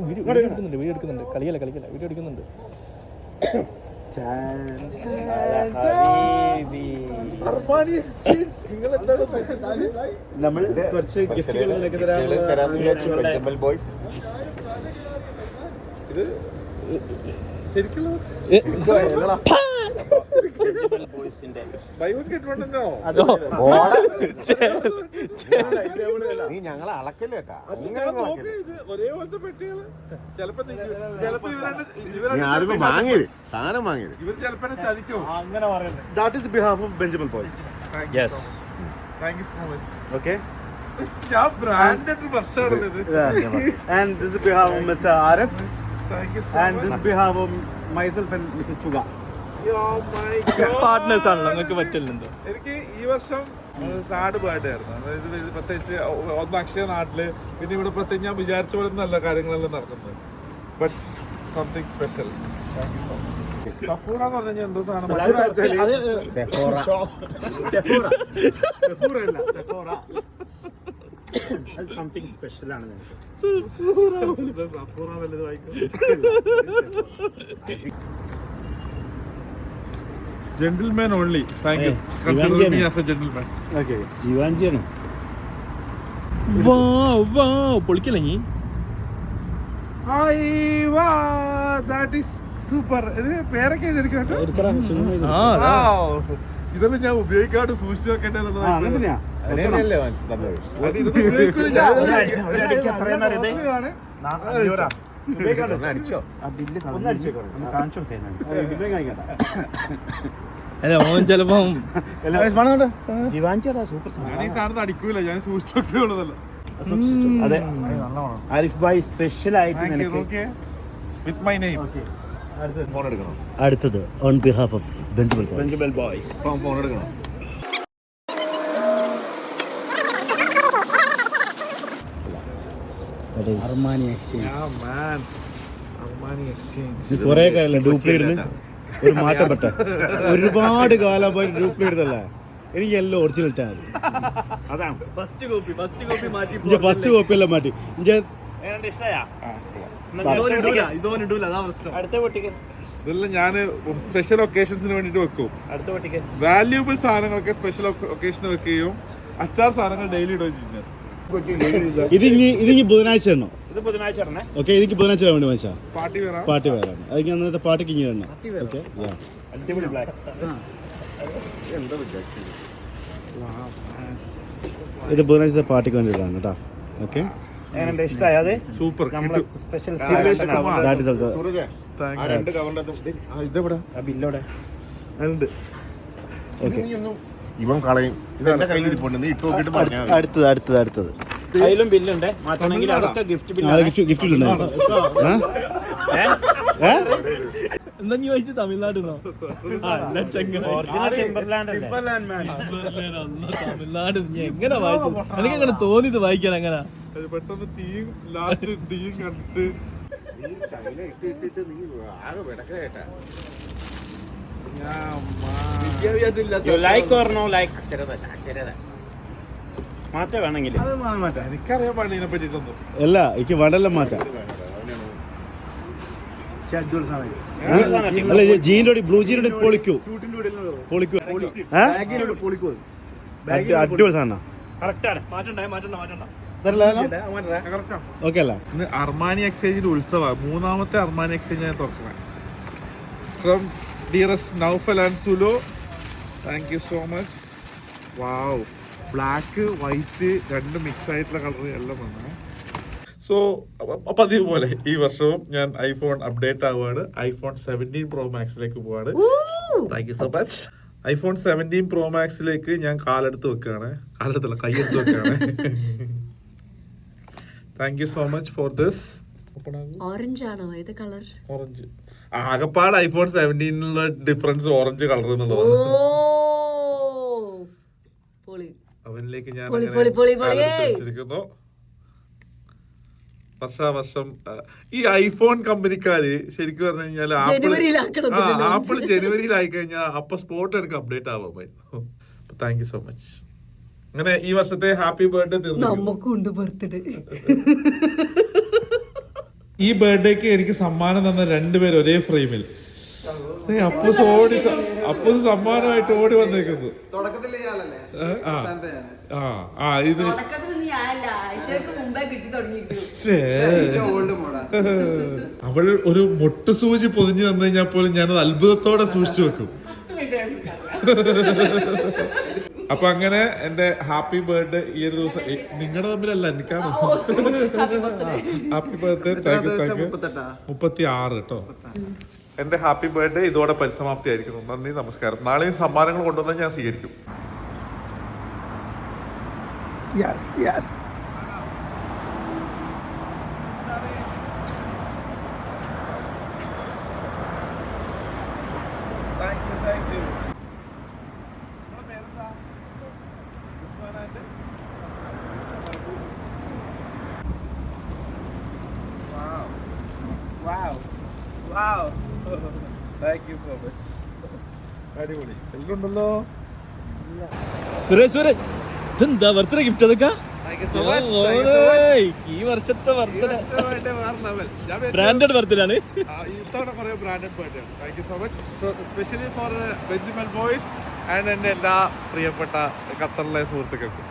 Video എടുക്കുന്നുണ്ട്. കളിയല്ല video എടുക്കുന്നുണ്ട്. നമ്മൾ കുറച്ച് ഗിഫ്റ്റുകൾ ബെഞ്ചമിൻ ബോയ്സ്. ഇത് ശരിക്കും നീ ഞങ്ങളെ അളക്കല്ലേട്ടാ. ആദ്യമേ വാങ്ങിയത് സാധനം വാങ്ങിയത് ഇവർ ചിലപ്പോ ചതിക്കും. അങ്ങനെ പറയുന്നത്. That is the behalf of Benjamin Boys. Yes. Thank you so much. Okay. Branded and this is behalf of Mr. Arif. Thank you so much. And this is behalf of myself and Mr. Chuga. Partners ആണല്ലോ നിങ്ങൾക്ക് പറ്റില്ലെന്തോ. എനിക്ക് ഈ വർഷം sad birthday ആയിരുന്നു. അതായത് പ്രത്യേകിച്ച് ഒന്ന് അക്ഷയ നാട്ടില്, പിന്നെ ഇവിടെ പ്രത്യേകിച്ച് ഞാൻ വിചാരിച്ച പോലെ നല്ല കാര്യങ്ങളെല്ലാം നടക്കുന്നത്. But something special. സഫൂറ എന്ന് പറഞ്ഞു കഴിഞ്ഞാൽ എന്തോ സാധനം സംതിങ് സ്പെഷ്യൽ ആണ്. സഫൂറ നല്ലത് വായിക്കും. Gentleman only. Thank you. Consider me as a gentleman. Okay. ജീവാഞ്ചിയാണ്. Wow, പൊളിക്കലെങ്ങി. That is super. ഇത് പേരൊക്കെ എഴുതിയിരിക്കും കേട്ടോ. ഇതെല്ലാം ഞാൻ ഉപയോഗിക്കാണ്ട് സൂക്ഷിച്ചു വെക്കേണ്ടതെന്നുള്ളത്. ഓൻ ചിലപ്പോ അടിക്കൂല, ഞാൻ സൂക്ഷിച്ചൊക്കെയുള്ളതല്ല. അതെ, ആരിഫ് ഭായ് സ്പെഷ്യൽ ആയിട്ട് അടുത്തത് on behalf of Benjamin boys. Phone എടുക്കണം. Armani exchange. കൊറേ കാലം ഡ്യൂപ്ലിക്കേറ്റ് ഒരു മാറ്റപ്പെട്ട ഒരുപാട് കാലം ഡ്യൂപ്ലിക്കേറ്റ്. എനിക്ക് എല്ലാം ഒറിജിനൽ ടാഗ്. അതാണ് ഫസ്റ്റ് കോപ്പി മാറ്റി. ഫസ്റ്റ് കോപ്പി എല്ലാം മാറ്റി. ഇതെല്ലാം ഞാൻ സ്പെഷ്യൽ ഒക്കേഷൻസിന് വേണ്ടിട്ട് വെക്കും. വാല്യൂബിൾ സാധനങ്ങളൊക്കെ സ്പെഷ്യൽ ഒക്കേഷന് വെക്കുകയും അച്ചാർ സാധനങ്ങൾ ഡെയിലി ഇടുകയും ചെയ്യുന്നത്. ഇതിങ്ങി ബുധനാഴ്ച ആണോ? ഓക്കെ, എനിക്ക് ബുധനാഴ്ച വേണ്ടി വാങ്ങിച്ചാ പാർട്ടി വേറാണ്. അതിന് അന്നത്തെ പാർട്ടിക്ക് ഇങ്ങനെ വേണം. ഓക്കെ, ഇത് ബുധനാഴ്ചത്തെ പാർട്ടിക്ക് വേണ്ടിയിട്ടാണ് കേട്ടോ. Okay, super special. ഇവൻ കളയും. ഇതെന്റെ കയ്യിൽ ഇരിപ്പുണ്ട്. ഇട്ട് നോക്കിട്ട് പറഞ്ഞാൽ അടുത്തത് കയ്യിലും ബില്ലുണ്ട്. മാറ്റണമെങ്കിൽ അടുത്ത ഗിഫ്റ്റ് എന്താ നീ വായിച്ചു? തമിഴ്നാട് എങ്ങനെ വായിച്ചു? എനിക്ക് അങ്ങനെ തോന്നിയത് വായിക്കാൻ. അങ്ങനെ പെട്ടെന്ന് തീയും ലാസ്റ്റ് തീയും കണ്ടിട്ട് എനിക്കറിയാൻ പാടില്ല ഇതിനെ പറ്റിട്ടൊന്നും. അല്ല, എനിക്ക് വടല്ല മാറ്റാം. അല്ല, ജീൻ്റെ ബ്ലൂ ജീൻ്റെ പൊളിക്കൂ. അടിപൊളി സാധനം. ഓക്കെ അല്ല. ഇന്ന് അർമാനി എക്സ്ചേഞ്ചിന്റെ ഉത്സവമാണ്. 3ാമത്തെ അർമാനി എക്സ്ചേഞ്ച് ഞാൻ തുറക്കണേ. From dearest Naufal and Sulo, thank you so much. Wow, black white രണ്ട് മിക്സ് ആയിട്ടുള്ള കളർ എല്ലാം വന്നേ. സോ പതിവ് പോലെ ഈ വർഷവും ഞാൻ ഐഫോൺ അപ്ഡേറ്റ് ആവുകയാണ്. ഐഫോൺ 17 Pro Maxിലേക്ക് പോവാണ്. Thank you so much. IPhone 17 Pro Maxിലേക്ക് ഞാൻ കൈയെടുത്ത് വെക്കുകയാണ്. Thank you so much for this. Orange ആണോ? ഏത് കളർ? ഓറഞ്ച്. ആകപ്പാട് ഐഫോൺ 17 ഡിഫറൻസ് ഓറഞ്ച് കളർ എന്നുള്ളതാണ്. അവനിലേക്ക് ഞാൻ വെച്ചിരിക്കുന്നു. വർഷാവർഷം ഈ ഐഫോൺ കമ്പനിക്കാര് ശരിക്കും പറഞ്ഞു കഴിഞ്ഞാൽ ആപ്പിൾ ജനുവരിയിലായി കഴിഞ്ഞാൽ അപ്പൊ സ്പോട്ട് എടുക്കാൻ അപ്ഡേറ്റ് ആവാമായിരുന്നു. Thank you so much. അങ്ങനെ ഈ വർഷത്തെ ഹാപ്പി ബർത്ത്ഡേ തീർന്നു. നമുക്കുണ്ട് ബർത്ത്ഡേ. ഈ ബർത്ത്ഡേക്ക് എനിക്ക് സമ്മാനം തന്ന രണ്ടുപേരും ഒരേ ഫ്രെയിമിൽ. അപ്പൂസ് സമ്മാനമായിട്ട് ഓടി വന്നേക്കുന്നു. ഇത് അവൾ ഒരു മൊട്ടുസൂചി പൊതിഞ്ഞു തന്നു കഴിഞ്ഞാൽ പോലും ഞാനത് അത്ഭുതത്തോടെ സൂക്ഷിച്ചു വെക്കും. അപ്പൊ അങ്ങനെ എന്റെ ഹാപ്പി ബർത്ത്ഡേ ഈ ഒരു ദിവസം നിങ്ങളുടെ തമ്മിലല്ല എനിക്കാണ്. Happy birthday. താങ്ക് യു 36 കേട്ടോ. എന്റെ ഹാപ്പി ബർത്ത്ഡേ ഇതോടെ പരിസമാപ്തി ആയിരിക്കുന്നു. നന്ദി, നമസ്കാരം. നാളെയും സമ്മാനങ്ങൾ കൊണ്ടുവന്നാൽ ഞാൻ സ്വീകരിക്കും. അടിപൊളി എല്ലുണ്ടല്ലോ. സുരേഷ് ഇതെന്താ ബർത്ത്ഡേ ഗിഫ്റ്റ് അതൊക്കെ? ഈ വർഷത്തെ ബർത്ത്ഡേ ബ്രാൻഡഡ് ബർത്ത്ഡേ ആണ്. ഇത്തവണ കുറെ ബ്രാൻഡഡ് ബർത്ത്ഡേ ആണ്. Thank you so much. Specially for Benjamin boys and എൻ്റെ എല്ലാ പ്രിയപ്പെട്ട ഖത്തറിലെ സുഹൃത്തുക്കൾക്കും.